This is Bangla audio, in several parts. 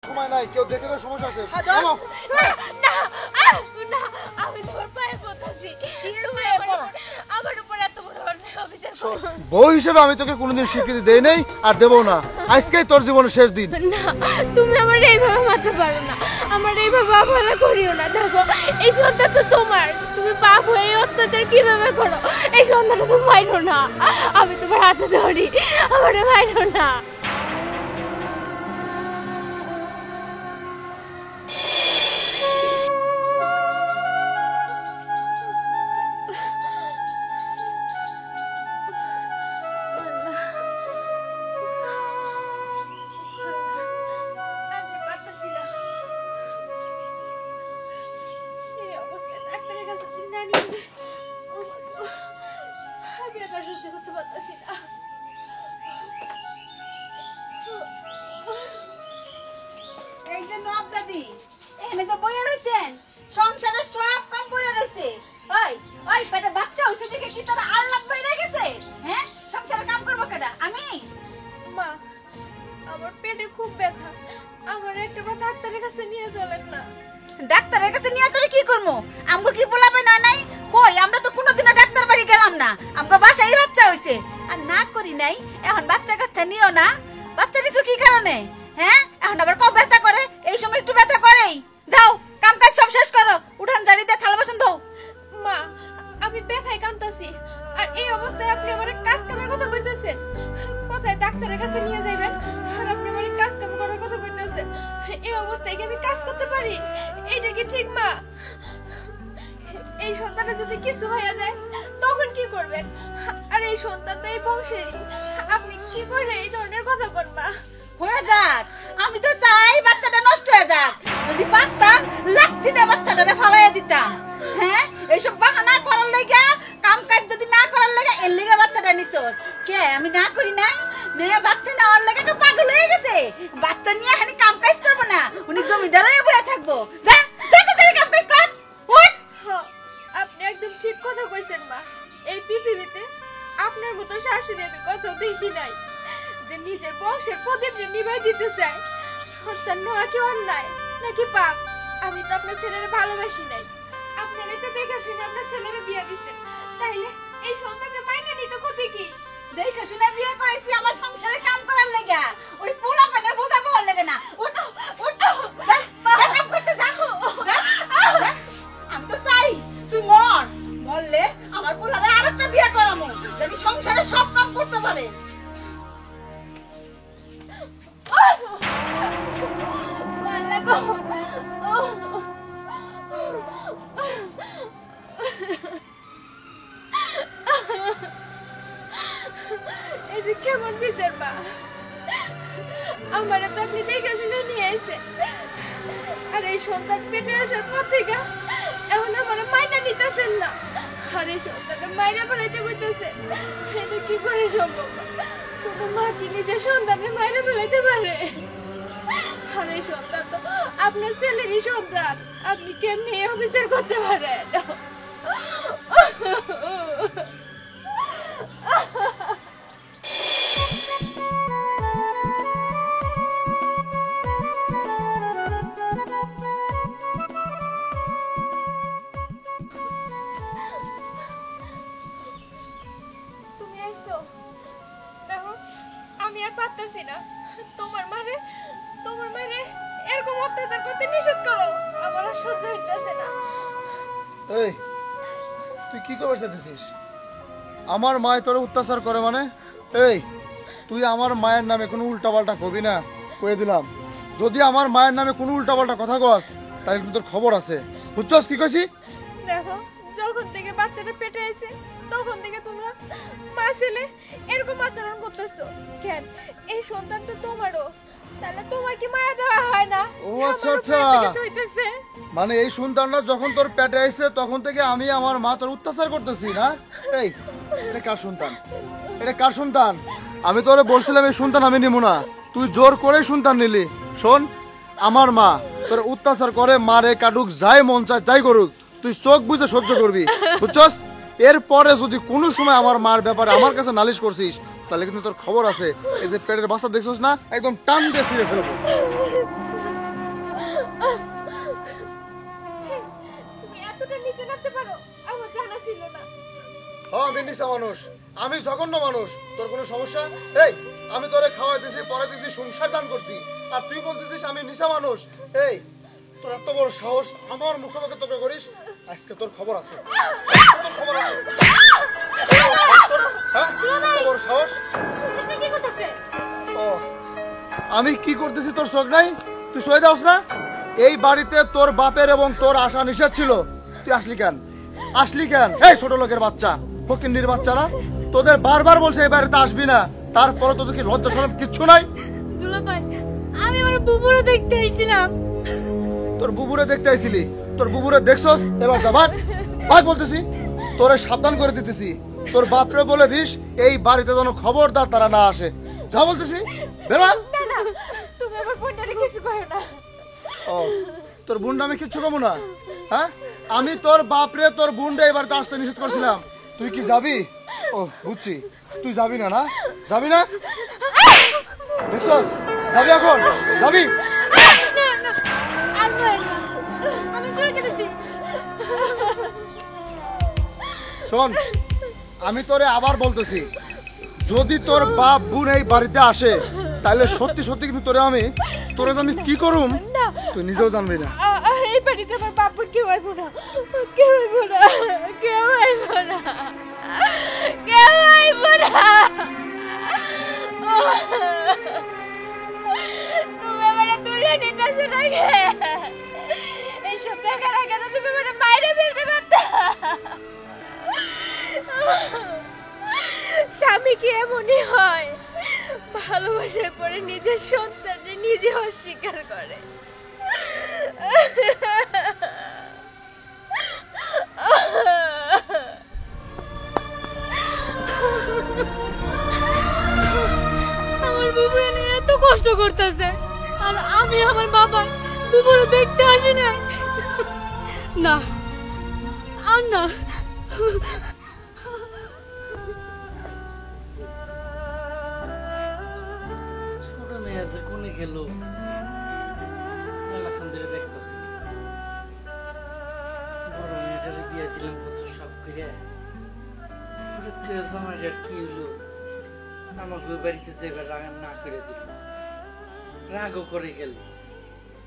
সময় নাই, কেউ দেখে না, সমস্যা আছে। না না না, আমি তোমার পায়ে পড়তেছি। আমার উপর এত বড় অন্যায় অবিচার করো না। বউ হিসেবে আমি তোকে কোনোদিন স্বীকৃতি দেই নাই আর দেবো না। আজকেই তোর জীবনের শেষ দিন। না, তুমি আমার এইভাবে মারতে পারো না, আমার এইভাবে অবহেলা করিও না। দেখো, এই সন্তান তো তোমার, তুমি বাপ হয়ে এই অত্যাচার কিভাবে করো? এই সন্তানটা তো মাইরো না, আমি তোমার হাতে ধরি, আমারে মাইরো না। এই যে নব দাদি এখানে তো বইয়া রইছেন, সংসারে সব কাম করে রইছে। ওই ওই পেটে বাচ্চা হইছে দেখে কি তোর আল্লাহ বাইরে গেছে? হ্যাঁ, সংসারে কাম করব কেডা? আমি? মা, আমার পেটে খুব ব্যথা, আমার একটা কথা ডাক্তারের কাছে নিয়ে চলেন না। ডাক্তারের কাছে নিয়ে তোরে কি করবো? আমগো কি বলাবে না নাই? কই, আমরা তো কোনোদিনও ডাক্তার বাড়ি গেলাম না। আমগো বাসায় বাচ্চা হইছে আর না করি নাই। এখন বাচ্চা কাচ্চা নিও না। বাচ্চা নিছো কি কারণে? হ্যাঁ, এখন আবার কব ব্যথা করে? এই সময় একটু ব্যথা করেই। যাও, কাম কাজ সব শেষ করো, উঠান জারিতে থালা বাসন ধোও। মা, আমি ব্যথায় কাঁদতাছি, আর এই অবস্থায় আপনি আমার কাজ কামের কথা কইতেছেন। কোথায় ডাক্তারের কাছে নিয়ে যাবেন আর আপনি আমার কাজ কাম করার কথা কইতেছেন? এই অবস্থায় কি আমি কাজ করতে পারি? এইটা কি ঠিক মা? এই সন্তানের যদি কিছু হয়ে যায় তখন কি করবেন? আর এই সন্তান তো এই বংশেরই, আপনি কি করে এই ধরনের কথা করবা? হয়ে যাক, আমি তো চাই বাচ্চাটা নষ্ট হয়ে যাক। যদি পারতাম লাঠি দিয়ে বাচ্চাটারে ফালাইয়া দিতাম। হ্যাঁ, এইসব বাহানা করার লাগা, কাম কাজ যদি না করার লাগা, এর লাগা বাচ্চাটা নিছস কে? আমি না করি নাই নে? বাচ্চা নেওয়ার লাগা তো পাগল হয়ে গেছে। বাচ্চা নিয়ে এখানে কাম কাজ করবো না, উনি জমিদার হয়ে বসে থাকবো। যা যা, তাড়াতাড়ি কাম কাজ কর। উঠ। হ্যাঁ, আপনি একদম ঠিক কথা কইছেন মা। এই পৃথিবীতে আপনার মতো শাশুড়ি আমি কোথাও দেখি নাই যে নিজের বংশের প্রদীপটা নিভাই দিতে চায়। সন্তান নেওয়া কি অন্যায় নাকি পাপ? আমি তো আপনার ছেলের ভালোবাসি নাই, আপনারই তো দেখে শুনে আপনার ছেলের বিয়ে দিচ্ছেন, তাইলে এই সন্তানকে মাইনে নিতে ক্ষতি কি? দেখে শুনে বিয়ে করেছি আমার সংসারে কাম করার লাগা, ওই পোলা পানের বোঝা বল লাগে না। উঠ উঠ, যা যা, কাম করতে যা। যা, যা। আমি তো চাই তুই মর, মরলে আমার পোলারে আরেকটা বিয়ে করামু, যদি সংসারে সব কাম করতে পারে। আল্লাহ গো, এটা কেমন বিচার মা? আমারে তো আপনি দেখে শুনে নিয়ে আসছেন, আর এই সন্তান পেটে আসার পর থেকে এখন আমার মাইনা নিতেছেন না, আর এই সন্তানটা মাইনা ফেলাইতে কইতেছে। এটা কি করে সম্ভব? কোনো মা কি নিজের সন্তানের মাইনা ফেলাইতে পারে? আর এই সন্তান তো আপনার ছেলেরই সন্তান, আপনি কেমনি এই অবিচার করতে পারেন? তুমি আইছো? দেখো, আমি আর পারতেছি না। তোমার মারে এরকম অত্যাচার করতে নিষেধ করো, আমার আর সহ্য হইতেছে না। এই, তুই কি করতে চাইছিস? আমার মায় তোরে অত্যাচার করে মানে? এই, তুই আমার মায়ের নামে কোনো উল্টাপাল্টা কবি না, কয়ে দিলাম। যদি আমার মায়ের নামে কোনো উল্টাপাল্টা কথা কস তাহলে কিন্তু তোর খবর আছে, বুঝছস কি কইছি? দেখো, যখন থেকে বাচ্চাটা পেটে আছে তখন থেকে তোমরা মা ছেলে এরকম আচরণ করতেছো কেন? এই সন্তান তো তোমারও, তাহলে তোমার কি মায়া দেওয়া হয় না? ও আচ্ছা আচ্ছা, মানে এই সন্তানটা যখন তোর পেটে আইছে তখন থেকে আমি আমার মা তোর অত্যাচার করতেছি না? এই, এটা কার সন্তান? এটা কার সন্তান? আমি তোরে বলছিলাম এই সন্তান আমি নিব না, তুই জোর করে সন্তান নিলি। শোন, আমার মা তোর অত্যাচার করে, মারে কাটুক, যাই মন চায় তাই করুক, তুই চোখ বুঝে সহ্য করবি, বুঝছস? এরপরে যদি কোনো সময় আমার মার ব্যাপারে আমার কাছে নালিশ করছিস তাহলে কিন্তু তোর খবর আছে। এই যে পেটের বাচ্চা দেখছস না, একদম টান দিয়ে ছিঁড়ে ফেলবো। আমি নিচা মানুষ, আমি জঘন্য মানুষ। তোর কোনো সমস্যা? এই আমি তোরে খাওয়াইতেছি, পড়াইতেছি, সংসার দান করছি, আর তুই বলতেছিস আমি নিচা মানুষ? এই তোর এত বড় সাহস আমার মুখোমুখি তোকে করিস? আজকে তোর খবর আছে, তোর খবর আছে। হ্যাঁ এত বড় সাহস? আপনি কি করতেছেন? ও আমি কি করতেছি তোর চোখ নাই? তুই সয়ে দাস না? এই বাড়িতে তোর বাপের এবং তোর আসা নিষেধ ছিল, তুই আসলি কেন? আসলি কেন? এই ছোট লোকের বাচ্চা, ফকিন্নির বাচ্চারা তোদের বারবার বলছে এই বাড়িতে আসবি না, তারপরে তোদের কি লজ্জা শরম কিচ্ছু নাই? দুলাভাই, আমি আমার বুবুরে দেখতে আইছিলাম। তোর বুবুরে দেখতে আইছিলি? তোর বুবুরে দেখছস? এবার যাবার ভাই বলতেছি, তোরে সাবধান করে দিতেছি, তোর বাপরে বলে দিস এই বাড়িতে যেন খবরদার তারা না আসে। যা বলতেছি বেরো। না না, তুমি আমার বোনটারে কিছু করো না। ও তোর বোনটা আমি কিচ্ছু কমু না? হ্যাঁ আমি তোর বাপরে তোর বোনটা এবার আসতে নিষেধ করছিলাম, তুই কি যাবি? ও বুঝছি, তুই যাবি না, না যাবি না? দেখছস যাবি এখন? যাবি? না না, আর নয় না, আমি চলে যেতেছি। শোন আমি তোরে আবার বলতেছি, যদি তোর বাপ বোন এই বাড়িতে আসে তাহলে সত্যি সত্যি কিন্তু তোরে আমি কি করুম না, তুই নিজেও জানবি না। এই বাড়িতে আমার বাপ কেউ আইব না, কেউ আইব না, কেউ আইব না, কেউ আইব না। তুমি আমার তুলে নিতেছো না কে? এইসব দেখার আগে তো তুমি আমার বাইরে ফেলতে পারতা। স্বামী কি এমনই হয়, ভালোবাসার পরে নিজের সন্তানকে নিজে অস্বীকার করে? আমার বুবু নিয়ে এত কষ্ট করতেছে, আর আমি আমার বাবা বুবুরে দেখতে আসি না। না আর না, ছোট মেয়ে আছে কোনে গেল? মেলাখান ধরে দেখতেছি বড় মেয়েটারে বিয়ে দিলাম কত শখ করে, হঠাৎ করে জামাইটার কি হলো? আমাকে ওই বাড়িতে যাইবে রাগ না করে দিল, রাগও করে গেল।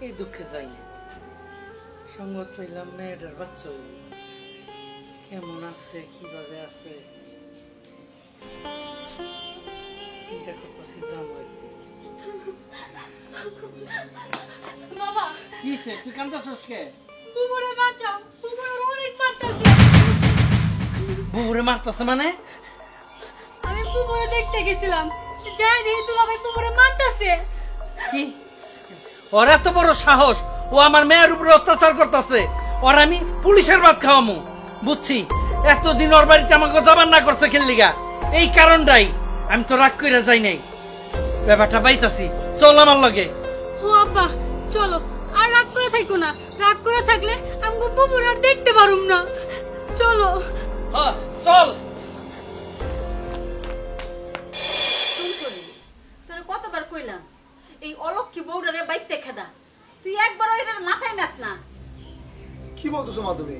এই দুঃখে যাইনি, সংবাদ পাইলাম মেয়েটার বাচ্চা হইল। কেমন আছে, কিভাবে আছে চিন্তা করতেছি যাবো একদিন। বাবা কিসে তুই কান্দাছস কে? বুবুরে বাঁচাও, বুবুরে অনেক মারতাছে। বুবুরে মারতাছে মানে? আমি বুবুরে দেখতে গেছিলাম, যাই দেখি দুলাভাই বুবুরে মারতাছে। কি ওর এত বড় সাহস, ও আমার মেয়ের উপরে অত্যাচার করতেছে। ওর আমি পুলিশের ভাত খাওয়ামু। বুঝছি এতদিন ওর বাড়িতে আমাকে জবান না করছে খেললিগা, এই কারণটাই। আমি তো রাগ করে যাই নাই, ব্যাপারটা পাইতাছি। চল আমার লগে। ও আব্বা চলো, আর রাগ করে থাকো না, রাগ করে থাকলে আমগো বুবুর আর দেখতে পারুম না। চলো চল। তোর কতবার কইলাম এই অলক্ষী বউডারে বাইতে খেদা, তুই একবার ওইটার মাথায় নাস না। কি বলতেছো মা তুমি?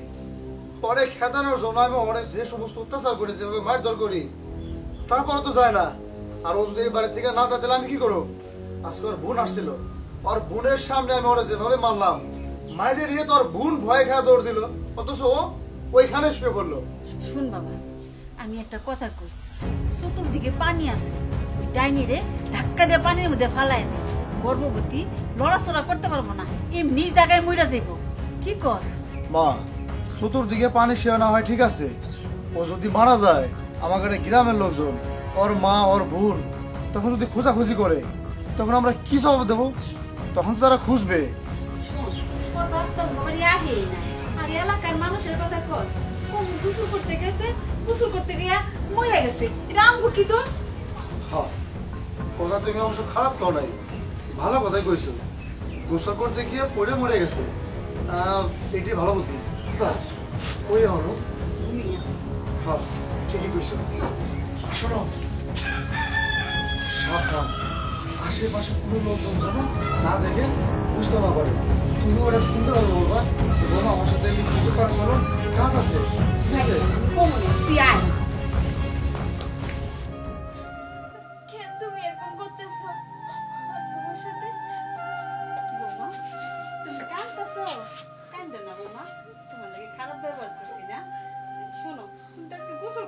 পরে খেদানোর জন্য আমি অনেক যে সমস্ত অত্যাচার করেছি, মারধর করি, তারপরে তো যায় না। আর ও যদি এই বাড়ি থেকে না যায় তাহলে আমি কি করবো? আজকে ওর বোন আসছিল, ওর বোনের সামনে আমি ওরা যেভাবে মারলাম, মাইরে দিয়ে তোর বোন ভয় খেয়ে দৌড় দিল, অথচ ও ওইখানে শুয়ে পড়লো। শুন বাবা, আমি একটা কথা কই, চতুর্দিকে পানি আছে, ওই ডাইনিরে ধাক্কা দিয়ে পানির মধ্যে ফালাই দে। গর্ভবতী লড়াচড়া করতে পারবো না, এমনি জায়গায় মইরা যাইব। কি কস? মা চতুর্দিকে পানি সে না হয় ঠিক আছে, ও যদি মারা যায় আমাদের গ্রামের লোকজন, ওর মা ওর বোন তখন যদি খোঁজাখুঁজি করে, তখন আমরা কি জবাব দেবো? তখন তো তারা খুঁজবে। ওর বাপ তো বাড়ি আহেই না, আর এলাকার মানুষের কথা কস, ও গোসল করতে গেছে, গোসল করতে গিয়া মরে গেছে, এটা আমগো কি দোষ? হ্যাঁ কথা তুমি অবশ্য খারাপ কও নাই, ভালো কথাই কইছো। গোসল করতে গিয়ে পড়ে মরে গেছে, এটি ভালো বুদ্ধি। আচ্ছা ওই হলো ঘুমিয়ে আছে। হ্যাঁ ঠিকই কইছো। শোনো সাবধান, আশেপাশে কোনো লোকজন যেন না দেখে বুঝতে না পারে। তুমি ওটা সুন্দরভাবে বলবা, বলো আমার সাথে চলো কাজ আছে, ঠিক আছে? তুই আয়।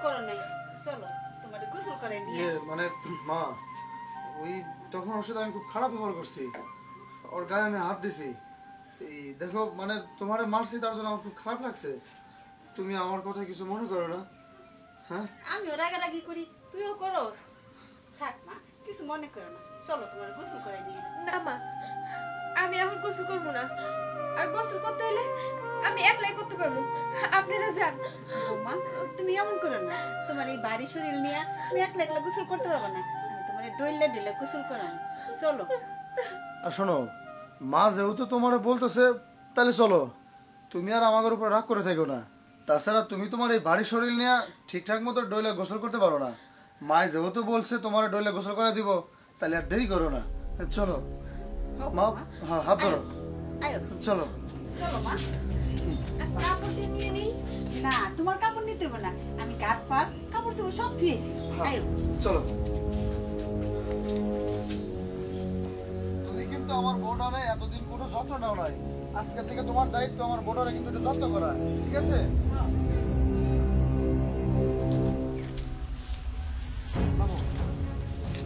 করো নাই, চলো তোমার গোসল করে নিয়ে। মানে মা, ওই তখন ওর সাথে আমি খুব খারাপ ব্যবহার করছি, ওর গায়ে আমি হাত দিছি। এই দেখো মানে তোমারে মারছি, তার জন্য আমার খুব খারাপ লাগছে। তুমি আমার কথা কিছু মনে করো না? হ্যাঁ, আমিও রাগারাগি করি, তুইও করস। থাক মা, কিছু মনে করো না, চলো তোমার গোসল করে নিয়ে। না মা, আমি এখন গোসল করবো না। আর গোসল করতে হলে আমি একলাই করতে পারবো, আপনারা যান। মা তুমি এমন করো না, তোমার এই বাড়ি শরীর নিয়ে তুমি একলা একলা গোসল করতে পারবে না, আমি তোমার ডইলে ডইলে গোসল করাম। চলো। আর শোনো, মা যেহেতু তোমারে বলতেছে তাহলে চলো, তুমি আর আমাদের উপর রাগ করে থেকো না। তাছাড়া তুমি তোমার এই বাড়ির শরীর নিয়ে ঠিকঠাক মতো ডইলে গোসল করতে পারো না। মায় যেহেতু বলছে তোমার ডইলে গোসল করে দিব, তাহলে আর দেরি করো না, চলো। মা, হ্যাঁ, হাত ধরো, আয়ো চলো। চলো মা। কাপড় নিয়ে নিই। না, তোমার কাপড় নিতে হবে না, আমি গাত পার কাপড় চোপড় সব ধুয়েছি। হ্যাঁ, আয়ো চলো। তুমি কিন্তু আমার বোর্ডারে এতদিন কোনো যত্ন নাও নাই, আজকে থেকে তোমার দায়িত্ব আমার বোর্ডারে কিন্তু একটু যত্ন করা, ঠিক আছে?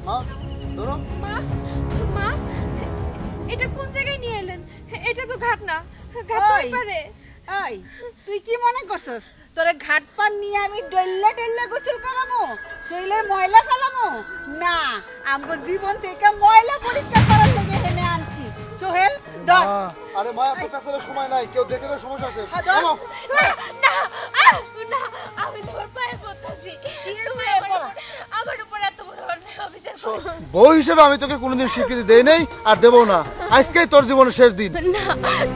মা, ধরো। মা, মা, এটা কোন জায়গায় নিয়ে এলেন? এটা তো ঘাট না, ঘাট তো ওই। পারে। এই তুই কি মনে করছস তোরে ঘাট পার নিয়ে আমি ডইল্লা ডইল্লা গোসল করামু, শরীরের ময়লা ফেলামু? না, আমগো জীবন থেকে ময়লা পরিষ্কার করার লাগে এনে আনছি। সোহেল ধর। মা, আরে মা, এত কাছে সময় নাই, কেউ দেখলে সমস্যা আছে। হ্যাঁ, ধর। নামো। না, না, আমি তোমার পায়ে পড়তেছি। তুমি আমার উপর এত বড় অন্যায় অবিচার করো না। বউ হিসেবে আমি তোকে কোনোদিন স্বীকৃতি দেই নাই আর দেবো না, আজকেই তোর জীবনের শেষ দিন। না,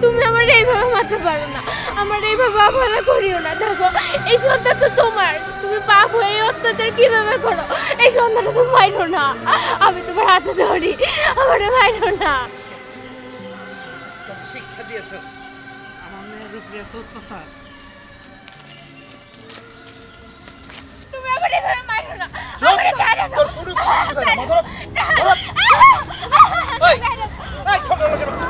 তুমি আমার এইভাবে মারতে পারো না, আমার এইভাবে অবহেলা করিও না। দেখো, এই সন্তান তো তোমার, তুমি পাপ হয়ে এই অত্যাচার কিভাবে করো? এই সন্তানটা তো মাইরো না, আমি তোমার হাতে ধরি, আমার মাইরো না। শিক্ষা দিয়েছেন আমার মেয়ের উপরে এত অত্যাচার। তুমি আমার এইভাবে মাইরো না, চুপ! আমারে ছাড়ো দাও। তোর কোনো কিছু শিখাই না, মাথা রাখ। ধরো। ওই, এই ছোট লোকের বাচ্চা,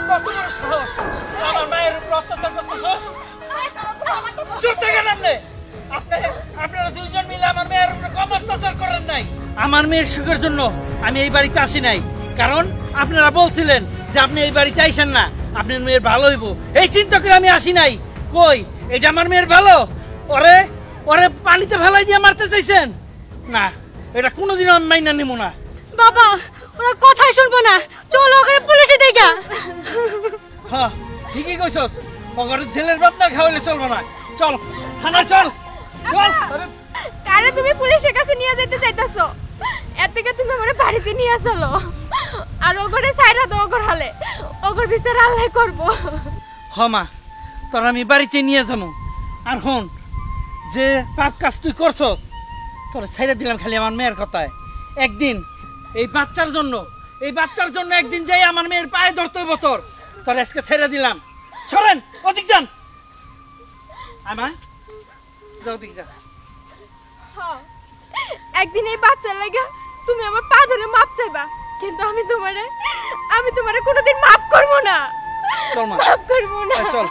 কত বড় সাহস আমার মায়ের উপর অত্যাচার করতেছস? চুপ থাকেন আপনি। আপনারা দুইজন মিলে আমার মেয়ের উপর কম অত্যাচার করেন নাই। আমার মেয়ের সুখের জন্য আমি এই বাড়িতে আসি নাই, কারণ আপনারা বলছিলেন যে আপনি এই বাড়িতে আইসেন না, আপনার মেয়ের ভালো হইব, এই চিন্তা করে আমি আসি নাই। কই, এটা আমার মেয়ের ভালো? ওরে ওরে পানিতে ফেলাই দিয়ে মারতে চাইছেন? না, এটা কোনোদিনও আমি মাইনা নেব না। বাবা, ওরা কথাই শুনবো না, চলো ওখানে পুলিশে দেখা। হ্যাঁ, ঠিকই কইছ, ওখানে ছেলের বাপ না খাওয়াইলে চলবো না। চল থানায়, চল চল। আরে তুমি পুলিশের কাছে নিয়ে যেতে চাইতাছো, এর থেকে তুমি আমার বাড়িতে নিয়ে চলো, আর ওগরে সাইরা দাও, ওগর হালে, ওগর বিচার আল্লাহ করবো। হ মা, তোর আমি বাড়িতে নিয়ে যাবো। আর হন, যে পাপ কাজ তুই করছ, তোর ছেড়ে দিলাম খালি আমার মেয়ের কথায়। একদিন এই বাচ্চার জন্য একদিন যাই আমার মেয়ের পায়ে ধরতে হইব তোর। তোর আজকে ছেড়ে দিলাম। সরেন, ওদিক যান। আমায় যাও, দিক যা। হ্যাঁ, একদিন এই বাচ্চার লাগা তুমি আমার পা ধরে মাপ চাইবা, কিন্তু আমি তোমারে কোনোদিন মাপ করবো না, চল মা, মাপ করবো না। চল।